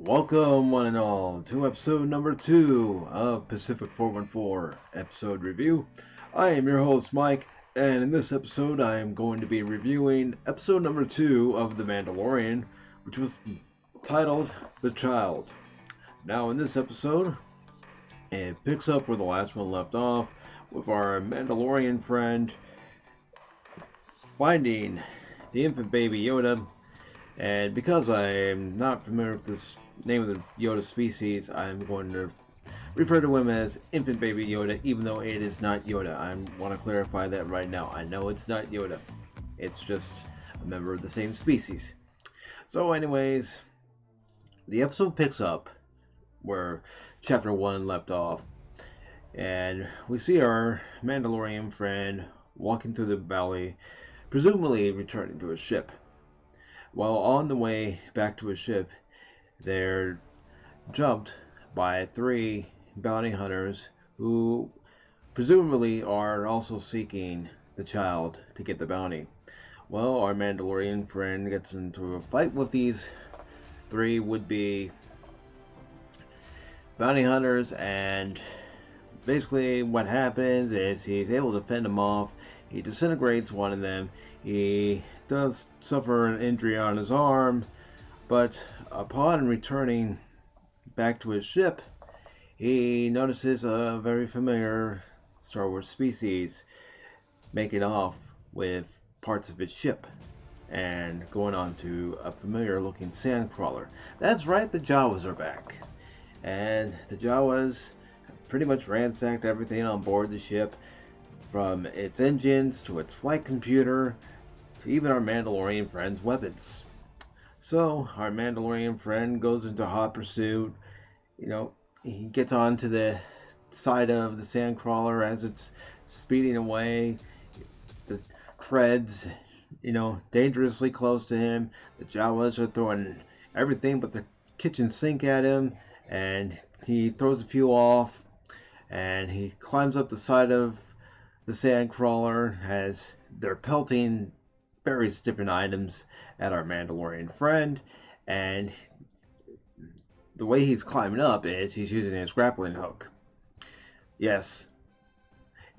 Welcome, one and all, to episode number 2 of PACIFIC414 episode review. I am your host, Mike, and in this episode, I am going to be reviewing episode number 2 of The Mandalorian, which was titled The Child. Now, in this episode, it picks up where the last one left off, with our Mandalorian friend finding the infant baby Yoda. And because I am not familiar with this name of the Yoda species, I'm going to refer to him as Infant Baby Yoda, even though it is not Yoda. I want to clarify that right now. I know it's not Yoda. It's just a member of the same species. So anyways, the episode picks up where Chapter 1 left off. And we see our Mandalorian friend walking through the valley, presumably returning to his ship. While on the way back to his ship, they're jumped by 3 bounty hunters who presumably are also seeking the child to get the bounty. Well, our Mandalorian friend gets into a fight with these 3 would-be bounty hunters, and basically what happens is he's able to fend them off. He disintegrates one of them. He does suffer an injury on his arm, but upon returning back to his ship, he notices a very familiar Star Wars species making off with parts of his ship and going on to a familiar looking sand crawler. That's right, the Jawas are back. And the Jawas pretty much ransacked everything on board the ship, from its engines to its flight computer to even our Mandalorian friend's weapons. So our Mandalorian friend goes into hot pursuit. He gets onto the side of the sandcrawler as it's speeding away. The treads, dangerously close to him. The Jawas are throwing everything but the kitchen sink at him, and he throws a few off, and he climbs up the side of the sandcrawler as they're pelting various different items at our Mandalorian friend. And the way he's climbing up is he's using his grappling hook. Yes,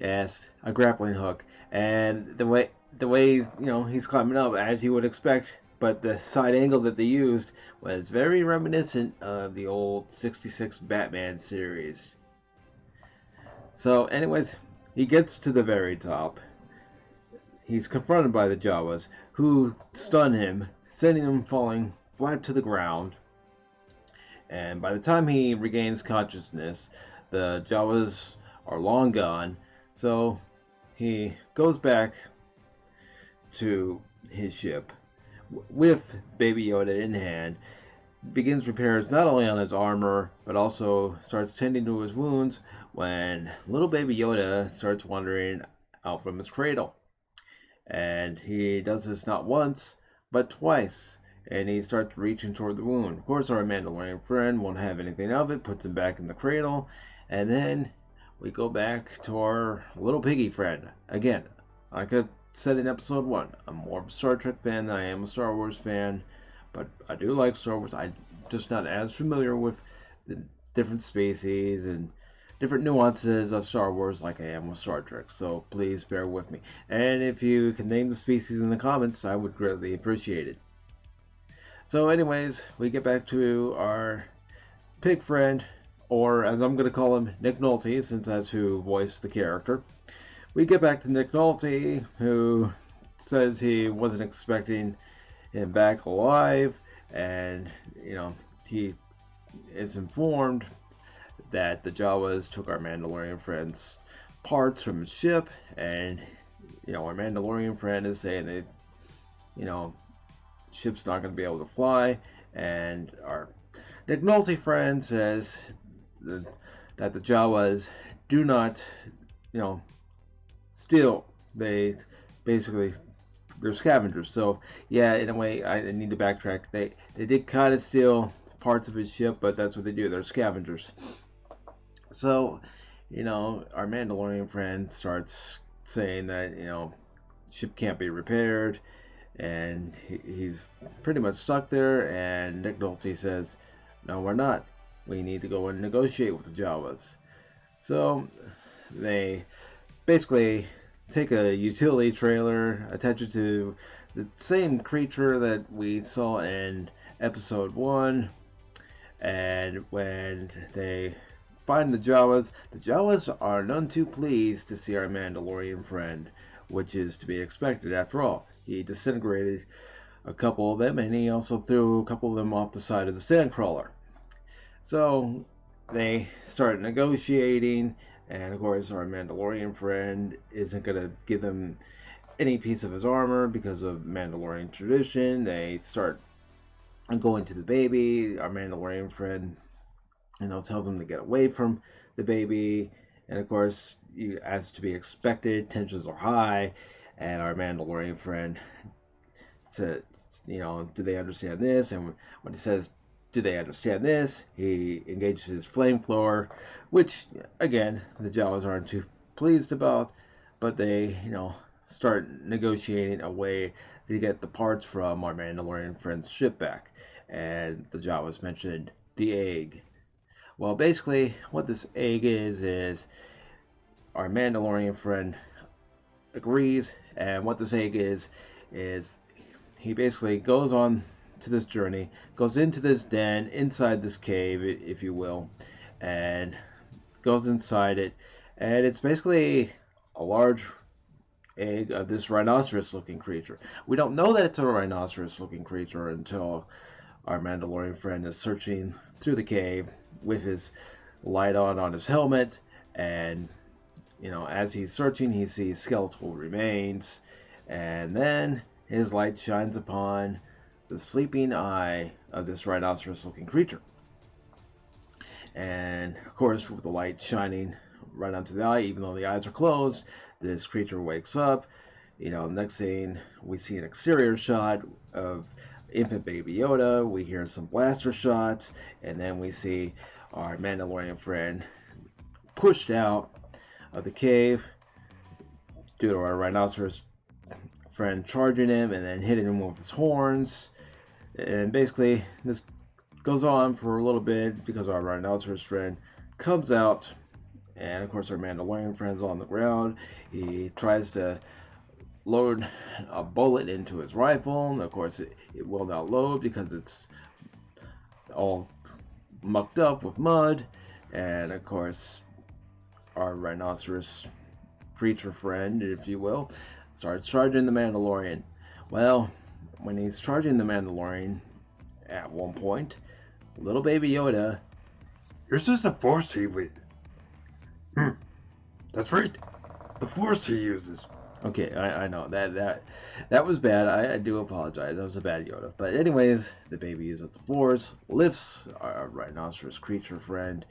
a grappling hook. And the way he's climbing up, as you would expect, but the side angle that they used was very reminiscent of the old 66 Batman series. So anyways, he gets to the very top. He's confronted by the Jawas, who stun him, sending him falling flat to the ground. And by the time he regains consciousness, the Jawas are long gone. So he goes back to his ship with Baby Yoda in hand, begins repairs not only on his armor, but also starts tending to his wounds when little Baby Yoda starts wandering out from his cradle. And he does this not once, but twice. And he starts reaching toward the wound. Of course, our Mandalorian friend won't have anything of it, puts him back in the cradle. And then we go back to our little piggy friend. Again, like I said in episode 1, I'm more of a Star Trek fan than I am a Star Wars fan. But I do like Star Wars. I'm just not as familiar with the different species and different nuances of Star Wars like I am with Star Trek, so please bear with me. And if you can name the species in the comments, I would greatly appreciate it. So anyways, we get back to our pig friend, or as I'm going to call him, Nick Nolte, since that's who voiced the character. We get back to Nick Nolte, who says he wasn't expecting him back alive, and he is informed that the Jawas took our Mandalorian friend's parts from his ship, and our Mandalorian friend is saying that ship's not going to be able to fly, and our Nick Nolte friend says that the Jawas do not steal. They basically, they're scavengers. So yeah, in a way, I need to backtrack. They did kind of steal parts of his ship, but that's what they do. They're scavengers. So, our Mandalorian friend starts saying that, ship can't be repaired, and he's pretty much stuck there. And Nick Nolte says, No, we're not. We need to go and negotiate with the Jawas. So they basically take a utility trailer, attach it to the same creature that we saw in episode 1, and when they find the Jawas are none too pleased to see our Mandalorian friend, which is to be expected after all. He disintegrated a couple of them, and he also threw a couple of them off the side of the sandcrawler. So they start negotiating, and of course, our Mandalorian friend isn't going to give them any piece of his armor because of Mandalorian tradition. They start going to the baby. Our Mandalorian friend, tells them to get away from the baby. And of course, as to be expected, tensions are high, and our Mandalorian friend says, do they understand this? And when he says, do they understand this? He engages his flamethrower, which, again, the Jawas aren't too pleased about, but they, start negotiating a way to get the parts from our Mandalorian friend's ship back. And the Jawas mentioned the egg. Well, basically, what this egg is our Mandalorian friend agrees, and what this egg is he basically goes on to this journey, goes into this den, inside this cave, if you will, and goes inside it, and it's basically a large egg of this rhinoceros-looking creature. We don't know that it's a rhinoceros-looking creature until our Mandalorian friend is searching through the cave with his light on his helmet, and as he's searching, he sees skeletal remains, and then his light shines upon the sleeping eye of this rhinoceros-looking creature. And of course, with the light shining right onto the eye, even though the eyes are closed, this creature wakes up. Next thing, we see an exterior shot of infant baby Yoda. We hear some blaster shots, and then we see our Mandalorian friend pushed out of the cave due to our rhinoceros friend charging him and then hitting him with his horns. And basically, this goes on for a little bit because our rhinoceros friend comes out, and of course our Mandalorian friend's on the ground. He tries to load a bullet into his rifle, and of course it will not load because it's all mucked up with mud. And of course our rhinoceros creature friend, if you will, starts charging the Mandalorian. Well, when he's charging the Mandalorian, at one point, little baby Yoda, "Yours is the Force he with." That's right. The Force he uses. Okay, I know that was bad. I do apologize. That was a bad Yoda. But anyways, the baby uses the Force, lifts our rhinoceros creature friend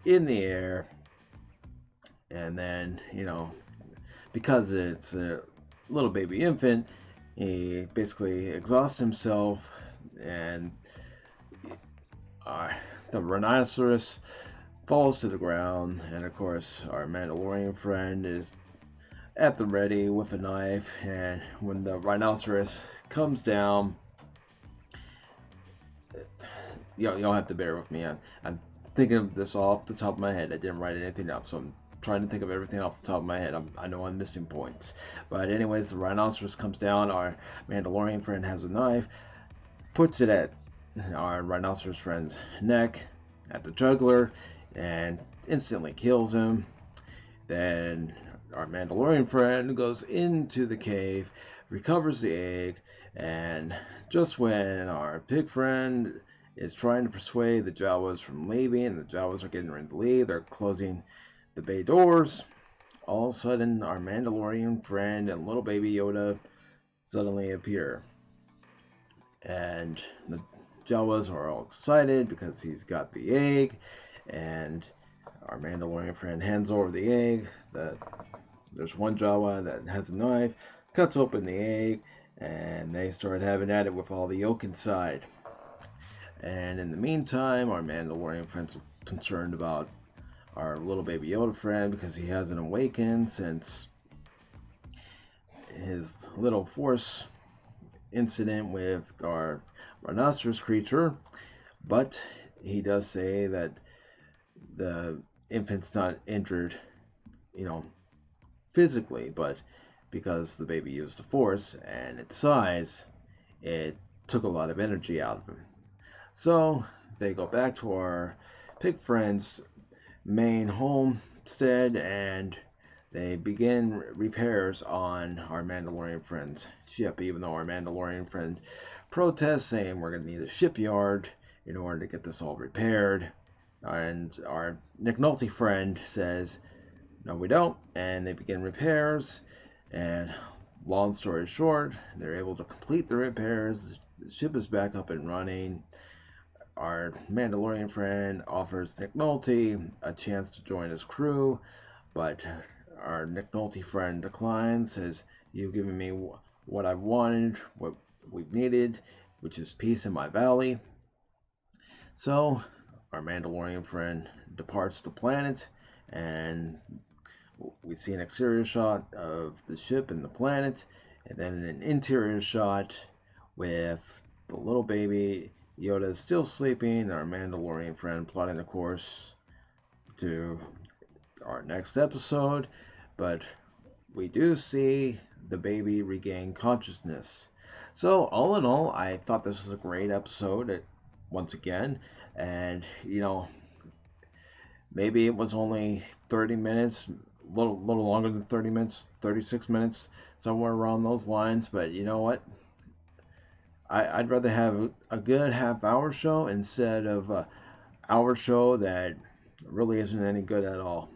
in the air, and then because it's a little baby infant, he basically exhausts himself, and the rhinoceros falls to the ground. And of course, our Mandalorian friend is at the ready with a knife, and when the rhinoceros comes down, you'll have to bear with me. I'm thinking of this off the top of my head. I didn't write anything up, so I'm trying to think of everything off the top of my head. I know I'm missing points. But anyways, the rhinoceros comes down. Our Mandalorian friend has a knife, puts it at our rhinoceros friend's neck, at the jugular, and instantly kills him. Then our Mandalorian friend goes into the cave, recovers the egg, and just when our pig friend is trying to persuade the Jawas from leaving, and the Jawas are getting ready to leave, they're closing the bay doors, all of a sudden our Mandalorian friend and little baby Yoda suddenly appear. And the Jawas are all excited because he's got the egg, and our Mandalorian friend hands over the egg. There's one Jawa that has a knife, cuts open the egg, and they start having at it with all the yolk inside. And in the meantime, our Mandalorian friend's concerned about our little baby Yoda friend because he hasn't awakened since his little Force incident with our rhinoceros creature. But he does say that the infant's not injured, you know, physically, but because the baby used the force and its size, it took a lot of energy out of him. So they go back to our pig friend's main homestead and they begin repairs on our Mandalorian friend's ship, even though our Mandalorian friend protests, saying we're going to need a shipyard in order to get this all repaired. And our Nick Nolte friend says, no, we don't. And they begin repairs. And long story short, they're able to complete the repairs. The ship is back up and running. Our Mandalorian friend offers Nick Nolte a chance to join his crew, but our Nick Nolte friend declines, says, you've given me what I've wanted, what we've needed, which is peace in my valley. So our Mandalorian friend departs the planet, and we see an exterior shot of the ship and the planet, and then an interior shot with the little baby Yoda is still sleeping, and our Mandalorian friend plotting the course to our next episode. But we do see the baby regain consciousness. So all in all, I thought this was a great episode once again. And, you know, maybe it was only 30 minutes, a little longer than 30 minutes, 36 minutes, somewhere around those lines. But you know what? I'd rather have a good half-hour show instead of an hour show that really isn't any good at all.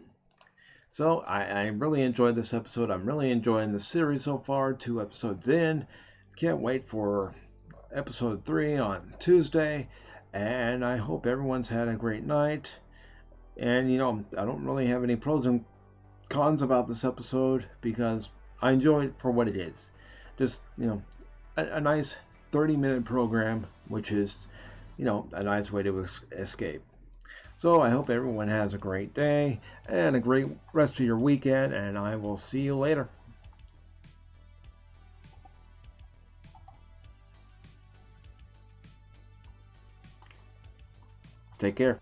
So I really enjoyed this episode. I'm really enjoying the series so far, 2 episodes in. Can't wait for episode 3 on Tuesday. And I hope everyone's had a great night. And, you know, I don't really have any pros and cons about this episode because I enjoy it for what it is. Just, you know, a nice 30-minute program, which is, you know, a nice way to escape. So I hope everyone has a great day and a great rest of your weekend, and I will see you later. Take care.